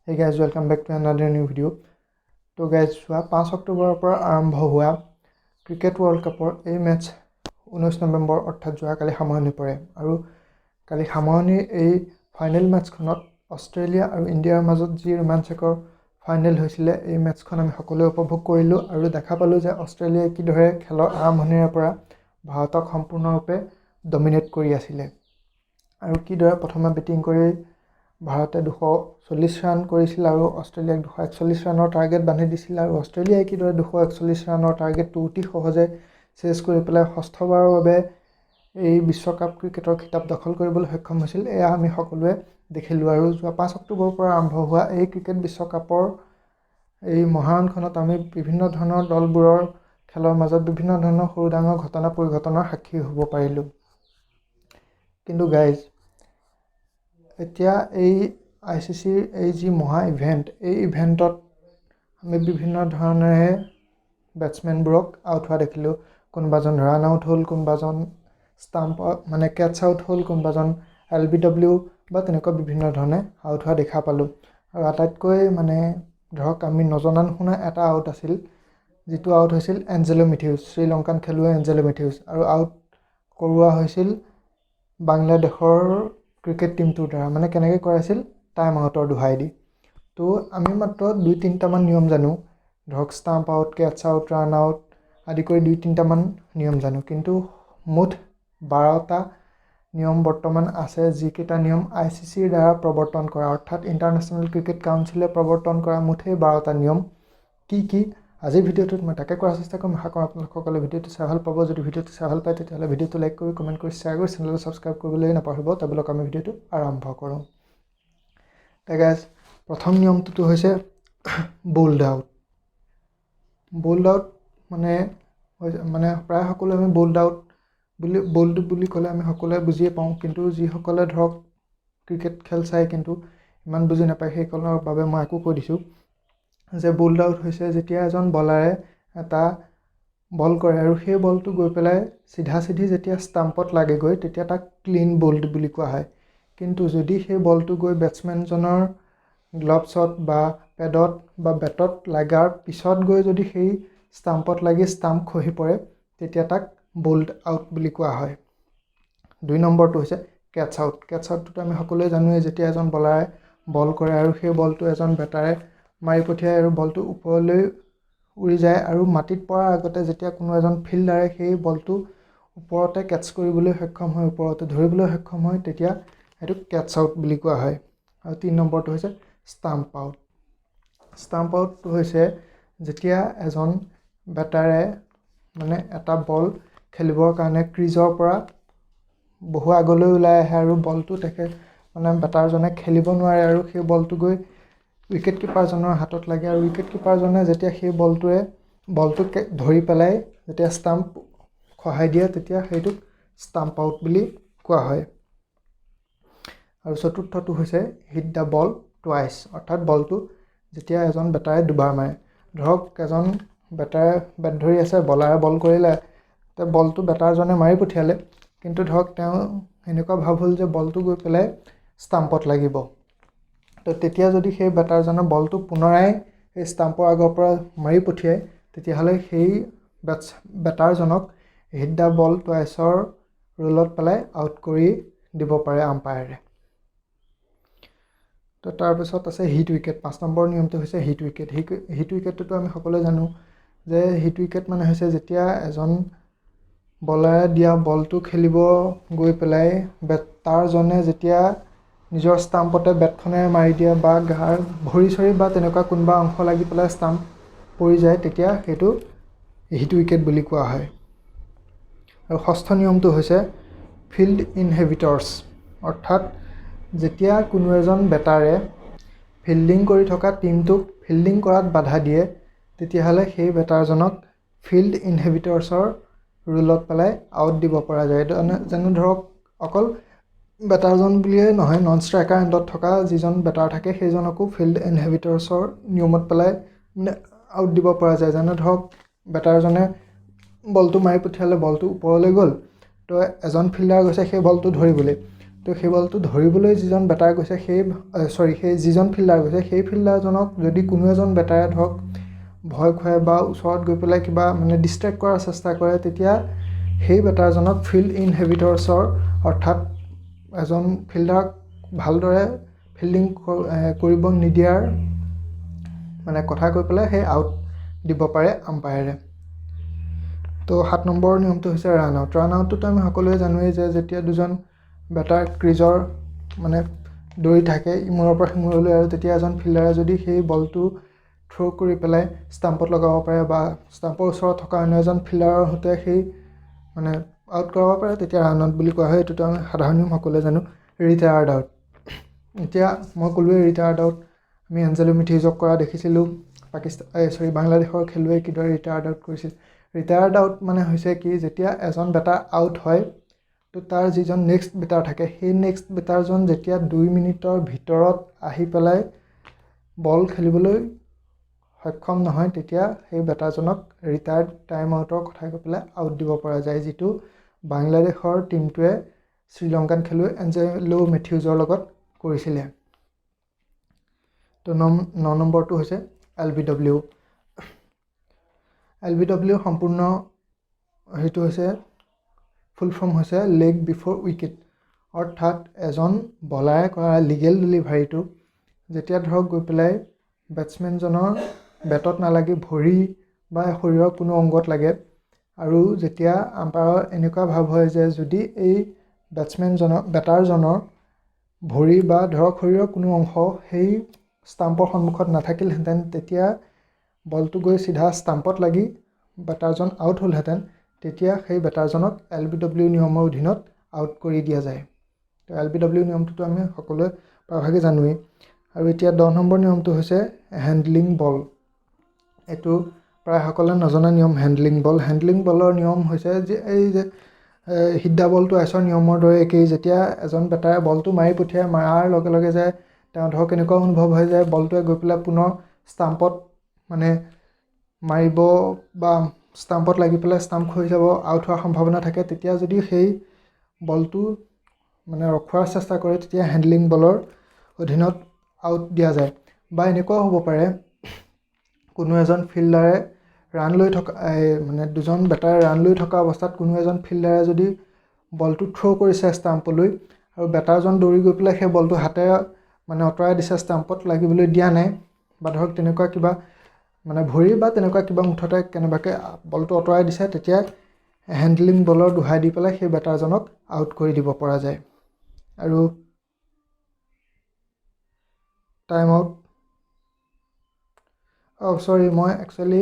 Hey guys, welcome back to another new video. তো guys, 5 অক্টোবৰৰ পৰা আৰম্ভ হোৱা ক্ৰিকেট ৱৰ্ল্ড কাপৰ এই মেটচ 19 নৱেম্বৰ অৰ্থাৎ যোৱাকালি সামৰণি পৰে আৰু কালি সামৰণিৰ এই ফাইনেল মেটচখনত অষ্ট্ৰেলিয়া আৰু ইণ্ডিয়াৰ মাজত যি ৰোমাঞ্চকৰ ফাইনেল হৈছিলে এই মেটচখন আমি সকলোৱে উপভোগ কৰিলোঁ আৰু দেখা পালোঁ যে অষ্ট্ৰেলিয়াই কিদৰে খেলৰ আৰম্ভণিৰে পৰা ভাৰতক সম্পূৰ্ণৰূপে ডমিনেট কৰি আছিলে আৰু কিদৰে প্ৰথমে বেটিং কৰি ভাৰতে 240 ৰান কৰিছিল আৰু অষ্ট্ৰেলিয়াক 241 ৰানৰ টাৰ্গেট বান্ধি দিছিল আৰু অষ্ট্ৰেলিয়াই কিদৰে 241 ৰানৰ টাৰ্গেটটো অতি সহজে চেছ কৰি পেলাই ষষ্ঠবাৰৰ বাবে এই বিশ্বকাপ ক্ৰিকেটৰ খিতাপ দখল কৰিবলৈ সক্ষম হৈছিল। এয়া আমি সকলোৱে দেখিলোঁ আৰু যোৱা 5 অক্টোবৰৰ পৰা আৰম্ভ হোৱা এই ক্ৰিকেট বিশ্বকাপৰ এই মহাৰণখনত আমি বিভিন্ন ধৰণৰ দলবোৰৰ খেলৰ মাজত বিভিন্ন ধৰণৰ সৰু ডাঙৰ ঘটনা পৰিঘটনাৰ সাক্ষী হ'ব পাৰিলোঁ। কিন্তু গাইজ এতিয়া এই ICCৰ এই যি মহা ইভেণ্ট এই ইভেণ্টত আমি বিভিন্ন ধৰণেৰে বেটছমেনবোৰক আউট হোৱা দেখিলোঁ। কোনোবাজন ৰান আউট হ'ল, কোনোবাজন ষ্টাম্প মানে কেটছ আউট হ'ল, কোনোবাজন LBW বা তেনেকুৱা বিভিন্ন ধৰণে আউট হোৱা দেখা পালোঁ। আৰু আটাইতকৈ ধৰক আমি নজনা নুশুনা এটা আউট আছিল, যিটো আউট হৈছিল এঞ্জেলো মেথিউছ, শ্ৰীলংকান খেলুৱৈ এঞ্জেলো মেথিউছ, আৰু আউট কৰোৱা হৈছিল বাংলাদেশৰ ক্ৰিকেট টিমটোৰ দ্বাৰা। কেনেকৈ কৰাইছিল, টাইম আউটৰ দোহাই দি। তো আমি মাত্ৰ 2-3টামান নিয়ম জানো, ধৰক stump out, catch out, run out আদি কৰি 2-3টামান নিয়ম জানো, কিন্তু মুঠ 12টা নিয়ম বৰ্তমান আছে, যিকেইটা নিয়ম ICCৰ দ্বাৰা প্ৰৱৰ্তন কৰা অৰ্থাৎ ইণ্টাৰনেশ্যনেল ক্ৰিকেট কাউন্সিলে প্ৰৱৰ্তন কৰা মুঠেই 12টা নিয়ম কি আজিৰ ভিডিঅ'টোত মই তাকে কৰাৰ চেষ্টা কৰিম। আশা কৰোঁ আপোনালোকসকলে ভিডিঅ'টো চাই ভাল পাব। যদি ভিডিঅ'টো চাই ভাল পায় তেতিয়াহ'লে ভিডিঅ'টো লাইক কৰি কমেণ্ট কৰি শ্বেয়াৰ কৰি চেনেলটো ছাবস্ক্ৰাইব কৰিবলৈ নাপাহৰিব। তাৰবিলাক আমি ভিডিঅ'টো আৰম্ভ কৰোঁ। গাইজ প্ৰথম নিয়মটোতো হৈছে বোল্ড আউট। বোল্ড আউট প্ৰায় সকলোৱে আমি বোল্ড বুলি ক'লে আমি সকলোৱে বুজিয়ে পাওঁ, কিন্তু যিসকলে ধৰক ক্ৰিকেট খেল চাই কিন্তু ইমান বুজি নাপায় সেইসকলৰ বাবে মই আকৌ কৈ দিছোঁ যে বোল্ড আউট হৈছে যেতিয়া এজন বলাৰে এটা বল কৰে আৰু সেই বলটো গৈ পেলাই চিধা যেতিয়া ষ্টাম্পত লাগেগৈ তেতিয়া তাক ক্লিন বোল্ড বুলি কোৱা হয়। কিন্তু যদি সেই বলটো গৈ বেটছমেনজনৰ গ্লভছত বা পেডত বা বেটত লগাৰ পিছত গৈ যদি সেই ষ্টাম্পত লাগি ষ্টাম্প খহি পৰে তেতিয়া তাক বোল্ড আউট বুলি কোৱা হয়। 2 নম্বৰটো হৈছে কেটছ আউট। কেটছ আউটটোতো আমি সকলোৱে জানোৱেই, যেতিয়া এজন বলাৰে বল কৰে আৰু সেই বলটো এজন বেটাৰে মাৰি পঠিয়ায় আৰু বলটো ওপৰলৈ উৰি যায় আৰু মাটিত পৰাৰ আগতে যেতিয়া কোনো এজন ফিল্ডাৰে সেই বলটো ওপৰতে কেটছ কৰিবলৈ সক্ষম হয়, ওপৰতে ধৰিবলৈ সক্ষম হয়, তেতিয়া সেইটোক কেটছ আউট বুলি কোৱা হয়। আৰু 3 নম্বৰটো হৈছে ষ্টাম্প আউট। ষ্টাম্প আউটটো হৈছে যেতিয়া এজন বেটাৰে এটা বল খেলিবৰ কাৰণে ক্ৰিজৰ পৰা বহু আগলৈ ওলাই আহে আৰু বলটো বেটাৰজনে খেলিব নোৱাৰে আৰু সেই বলটো গৈ উইকেট কিপাৰজনৰ হাতত লাগে আৰু উইকেট কিপাৰজনে যেতিয়া সেই বলটোক ধৰি পেলাই যেতিয়া ষ্টাম্প খহাই দিয়ে তেতিয়া সেইটোক ষ্টাম্প আউট বুলি কোৱা হয়। আৰু 4ৰ্থটো হৈছে হিট দ্য বল টুৱাইচ, অৰ্থাৎ বলটো যেতিয়া এজন বেটাৰে দুবাৰ মাৰে। ধৰক এজন বেটাৰে বেট ধৰি আছে, বলাৰে বল কৰিলে, বলটো বেটাৰজনে মাৰি পঠিয়ালে, কিন্তু ধৰক তেওঁ এনেকুৱা ভাৱ হ'ল যে বলটো গৈ পেলাই ষ্টাম্পত লাগিব। তো তেতিয়া যদি সেই বেটাৰজনে বলটো পুনৰাই সেই ষ্টাম্পৰ আগৰ পৰা মাৰি পঠিয়ায় তেতিয়াহ'লে সেই বেটাৰজনক হিট দ্য বল টুৱাইচৰ ৰুলত পেলাই আউট কৰি দিব পাৰে আম্পায়াৰে। তো তাৰপিছত আছে হিট উইকেট। 5 নম্বৰ নিয়মটো হৈছে হিট উইকেট। হিট উইকেটটোতো আমি সকলোৱে জানো যে হিট উইকেট হৈছে যেতিয়া এজন বলাৰে দিয়া বলটো খেলিব গৈ পেলাই বেটাৰজনে যেতিয়া নিজৰ ষ্টাম্পতে বেটখনেৰে মাৰি দিয়ে বা ভৰি চৰি বা তেনেকুৱা কোনোবা অংশ লাগি পেলাই ষ্টাম্প পৰি যায় তেতিয়া সেইটো হিট উইকেট বুলি কোৱা হয়। আৰু 6ষ্ঠ নিয়মটো হৈছে ফিল্ড ইনহেবিটৰ্ছ, অৰ্থাৎ যেতিয়া কোনো এজন বেটাৰে ফিল্ডিং কৰি থকা টিমটোক ফিল্ডিং কৰাত বাধা দিয়ে তেতিয়াহ'লে সেই বেটাৰজনক ফিল্ড ইনহেবিটৰ্ছৰ ৰুলত পেলাই আউট দিব পৰা যায়। যেনে ধৰক অকল বেটাৰজন বুলিয়েই নহয়, নন ষ্ট্ৰাইকাৰ এণ্ডত থকা যিজন বেটাৰ থাকে সেইজনকো ফিল্ড ইনহেবিটৰ্ছৰ নিয়মত পেলাই আউট দিব পৰা যায়। যেনে ধৰক বেটাৰজনে বলটো মাৰি পঠিয়ালে, বলটো ওপৰলৈ গ'ল, তো এজন ফিল্ডাৰ গৈছে সেই বলটো ধৰিবলৈ, তো সেই বলটো ধৰিবলৈ যিজন বেটাৰ গৈছে সেই যিজন ফিল্ডাৰ গৈছে সেই ফিল্ডাৰজনক যদি কোনো এজন বেটাৰে ধৰক ভয় খুৱাই বা ওচৰত গৈ পেলাই কিবা মানে ডিষ্ট্ৰেক্ট কৰাৰ চেষ্টা কৰে, তেতিয়া সেই বেটাৰজনক ফিল্ড ইনহেবিটৰ্ছৰ অৰ্থাৎ এজন ফিল্ডাৰক ভালদৰে ফিল্ডিং কৰিব নিদিয়াৰ মানে কথা কৈ পেলাই সেই আউট দিব পাৰে আম্পায়াৰে। তো 7 নম্বৰ নিয়মটো হৈছে ৰান আউট। ৰান আউটটোতো আমি সকলোৱে জানোৱেই যে যেতিয়া দুজন বেটাৰ ক্ৰিজৰ মানে দৌৰি থাকে ইমূৰৰ পৰা সিমূৰলৈ, আৰু তেতিয়া এজন ফিল্ডাৰে যদি সেই বলটো থ্ৰ' কৰি পেলাই ষ্টাম্পত লগাব পাৰে বা ষ্টাম্পৰ ওচৰত থকা অন্য এজন ফিল্ডাৰৰ সৈতে সেই মানে আউট কৰাব পাৰে, তেতিয়া ৰান আউট বুলি কোৱা হয়। এইটোতো আমি সাধাৰণ নিয়ম সকলোৱে জানো। ৰিটায়াৰ্ড আউট, এতিয়া মই ক'লোৱেই ৰিটায়াৰ্ড আউট আমি এঞ্জেলো মেথিউজক কৰা দেখিছিলোঁ। বাংলাদেশৰ খেলুৱৈ কিদৰে ৰিটায়াৰ্ড আউট কৰিছিল। ৰিটায়াৰ্ড আউট মানে হৈছে কি, যেতিয়া এজন বেটাৰ আউট হয় তো তাৰ যিজন নেক্সট বেটাৰ থাকে সেই নেক্সট বেটাৰজন যেতিয়া 2 মিনিটৰ ভিতৰত আহি পেলাই বল খেলিবলৈ সক্ষম নহয়, তেতিয়া সেই বেটাৰজনক ৰিটায়াৰ্ড টাইম আউটৰ কথা কৈ পেলাই আউট দিব পৰা যায়, যিটো বাংলাদেশৰ টীমটোৱে শ্ৰীলংকান খেলুৱৈ এঞ্জেলো মেথিউজৰ লগত কৰিছিলে। তো 9 নম্বৰটো হৈছে LBW। LBW সম্পূৰ্ণ সেইটো হৈছে ফুল ফৰ্ম হৈছে লেগ বিফ'ৰ উইকেট, অৰ্থাৎ এজন বলাৰে কৰা লিগেল ডেলিভাৰীটো যেতিয়া ধৰক গৈ পেলাই বেটছমেনজনৰ বেটত নালাগি ভৰি বা শৰীৰৰ কোনো অংগত লাগে, আৰু যেতিয়া আম্পায়াৰৰ এনেকুৱা ভাৱ হয় যে যদি এই বেটাৰজনৰ ভৰি বা ধৰক শৰীৰৰ কোনো অংশ সেই ষ্টাম্পৰ সন্মুখত নাথাকিলহেঁতেন, তেতিয়া বলটো গৈ চিধা ষ্টাম্পত লাগি বেটাৰজন আউট হ'লহেঁতেন, তেতিয়া সেই বেটাৰজনক LBW নিয়মৰ অধীনত আউট কৰি দিয়া যায়। তো LBW নিয়মটোতো আমি সকলোৱে প্ৰায়ভাগে জানোৱেই। আৰু এতিয়া 10 নম্বৰ নিয়মটো হৈছে হেণ্ডলিং বল। এইটো প্ৰায় সকলোৱে নজনা নিয়ম। হেণ্ডলিং বলৰ নিয়ম হৈছে যে এই যে হিট দা বল টু আইচৰ নিয়মৰ দৰে একেই। যেতিয়া এজন বেটাৰে বলটো মাৰি পঠিয়াই, মাৰাৰ লগে লগে যে তেওঁ ধৰক এনেকুৱা অনুভৱ হয় যে বলটোৱে গৈ পেলাই পুনৰ ষ্টাম্পত মানে মাৰিব বা ষ্টাম্পত লাগি পেলাই ষ্টাম্প হৈ যাব, আউট হোৱাৰ সম্ভাৱনা থাকে, তেতিয়া যদি সেই বলটো মানে ৰখোৱাৰ চেষ্টা কৰে, তেতিয়া হেণ্ডলিং বলৰ অধীনত আউট দিয়া যায়। বা এনেকুৱাও হ'ব পাৰে কোনো এজন ফিল্ডাৰে ৰান লৈ থকা মানে দুজন বেটাৰে ৰান লৈ থকা অৱস্থাত কোনো এজন ফিল্ডাৰে যদি বলটো থ্ৰ' কৰিছে ষ্টাম্পলৈ, আৰু বেটাৰজন দৌৰি গৈ পেলাই সেই বলটো হাতেৰে মানে আঁতৰাই দিছে, ষ্টাম্পত লাগিবলৈ দিয়া নাই, বা ধৰক তেনেকুৱা কিবা মানে ভৰি বা তেনেকুৱা কিবা মুঠতে কেনেবাকৈ বলটো আঁতৰাই দিছে, তেতিয়া হেণ্ডলিং বলৰ দোহাই দি পেলাই সেই বেটাৰজনক আউট কৰি দিব পৰা যায়। আৰু টাইম আউট, মই একচুৱেলি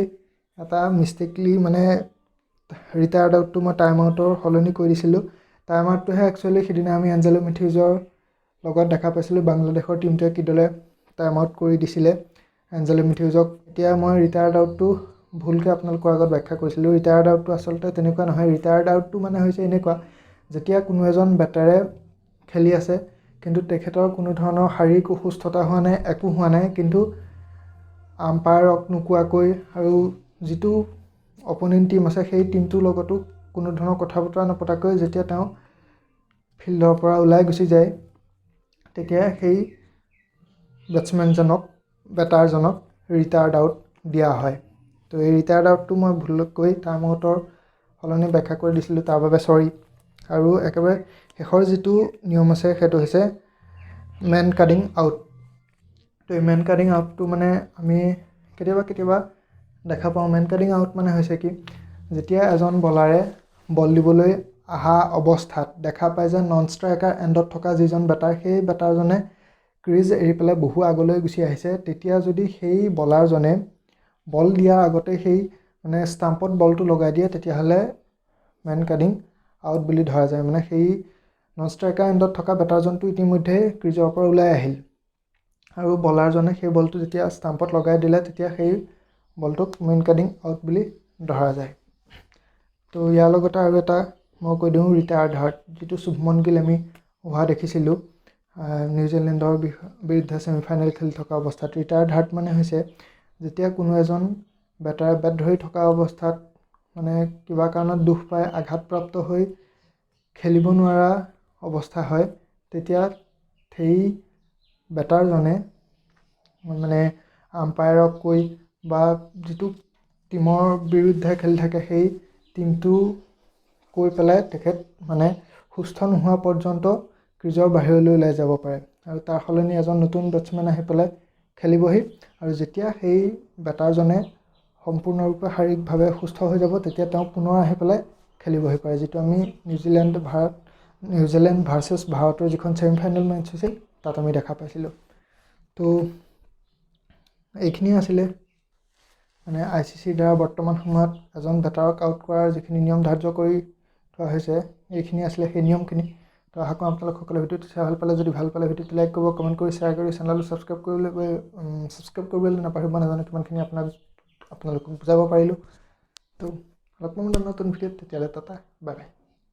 এটা মিষ্টেকলি মানে ৰিটায়াৰ্ড আউটটো মই টাইম আউটৰ সলনি কৰি দিছিলোঁ। টাইম আউটটোহে একচুৱেলি সিদিনা আমি এঞ্জেলো মেথিউজৰ লগত দেখা পাইছিলোঁ বাংলাদেশৰ টীমটোৱে কিদৰে টাইম আউট কৰি দিছিলে এঞ্জেলো মেথিউজক। এতিয়া মই ৰিটায়াৰ্ড আউটটো ভুলকৈ আপোনালোকৰ আগত ব্যাখ্যা কৰিছিলোঁ। ৰিটায়াৰ্ড আউটটো আচলতে তেনেকুৱা নহয়। ৰিটায়াৰ্ড আউটটো মানে হৈছে এনেকুৱা, যেতিয়া কোনো এজন বেটাৰে খেলি আছে কিন্তু তেখেতৰ কোনো ধৰণৰ শাৰীৰিক অসুস্থতা হোৱা নাই, একো হোৱা নাই, কিন্তু আম্পায়াৰক নোকোৱাকৈ আৰু যিটো অপনেণ্ট টীম আছে সেই টীমটোৰ লগতো কোনো ধৰণৰ কথা বতৰা নপতাকৈ যেতিয়া তেওঁ ফিল্ডৰ পৰা ওলাই গুচি যায়, তেতিয়া সেই বেটাৰজনক ৰিটায়াৰ্ড আউট দিয়া হয়। তো এই ৰিটায়াৰ্ড আউটটো মই ভুলকৈ টাইম আউটৰ সলনি ব্যাখ্যা কৰি দিছিলোঁ, তাৰ বাবে চৰি। আৰু একেবাৰে শেষৰ যিটো নিয়ম আছে সেইটো হৈছে মেন কাটিং আউট। তো এই মেন কাটিং আউটটো মানে আমি কেতিয়াবা দেখা পাওঁ। মেন কাটিং আউট মানে হৈছে কি, যেতিয়া এজন বলাৰে বল দিবলৈ অহা অৱস্থাত দেখা পায় যে নন ষ্ট্ৰাইকাৰ এণ্ডত থকা যিজন বেটাৰ, সেই বেটাৰজনে ক্ৰিজ এৰি পেলাই বহু আগলৈ গুচি আহিছে, তেতিয়া যদি সেই বলাৰজনে বল দিয়াৰ আগতে সেই মানে ষ্টাম্পত বলটো লগাই দিয়ে, তেতিয়াহ'লে মেন কাটিং আউট বুলি ধৰা যায়। মানে সেই নন ষ্ট্ৰাইকাৰ এণ্ডত থকা বেটাৰজনটো ইতিমধ্যে ক্ৰিজৰ পৰা ওলাই আহিল, আৰু বলাৰজনে সেই বলটো যেতিয়া ষ্টাম্পত লগাই দিলে, তেতিয়া সেই বলটোক মেন কাটিং আউট বুলি ধৰা যায়। তো ইয়াৰ লগতে আৰু এটা মই কৈ দিওঁ, ৰিটায়াৰ্ড হাৰ্ট, যিটো শুভমন গিল আমি হোৱা দেখিছিলোঁ নিউজিলেণ্ডৰ বিৰুদ্ধে ছেমিফাইনেল খেলি থকা অৱস্থাত। ৰিটায়াৰ্ড হাৰ্ট মানে হৈছে যেতিয়া কোনো এজন বেটাৰে বেট ধৰি থকা অৱস্থাত মানে কিবা কাৰণত দুখ পাই আঘাতপ্ৰাপ্ত হৈ খেলিব নোৱাৰা অৱস্থা হয়, তেতিয়া সেই বেটাৰজনে মানে আম্পায়াৰক কৈ বা যিটো টীমৰ বিৰুদ্ধে খেলি থাকে সেই টীমটো কৈ পেলাই তেখেত মানে সুস্থ নোহোৱা পৰ্যন্ত ক্ৰিজৰ বাহিৰলৈ ওলাই যাব পাৰে আৰু তাৰ সলনি এজন নতুন বেটছমেন আহি পেলাই খেলিবহি আৰু যেতিয়া সেই বেটাৰজনে সম্পূৰ্ণৰূপে শাৰীৰিকভাৱে সুস্থ হৈ যাব তেতিয়া তেওঁ পুনৰ আহি পেলাই খেলিবহি পাৰে, যিটো আমি নিউজিলেণ্ড ভাৰ্চেছ ভাৰতৰ যিখন ছেমিফাইনেল মেটচ হৈছিল তাত আমি দেখা পাইছিলোঁ। তো এইখিনিয়ে আছিলে মানে ICCৰ দ্বাৰা বৰ্তমান সময়ত এজন বেটাৰক আউট কৰাৰ যিখিনি নিয়ম ধাৰ্য কৰি থোৱা হৈছে এইখিনি আছিলে সেই নিয়মখিনি। তো আশা কৰোঁ আপোনালোকসকলে ভিডিঅ'টো চাই ভাল পালে, যদি ভাল পালে ভিডিঅ'টো লাইক কৰিব, কমেণ্ট কৰি শ্বেয়াৰ কৰি চেনেলটো ছাবস্ক্ৰাইব কৰিবলৈ নাপাহৰিব। নাজানো কিমানখিনি আপোনালোকক বুজাব পাৰিলোঁ। তো লগ পাম নতুন ভিডিঅ'ত, তেতিয়ালৈ টাটা বাই বাই।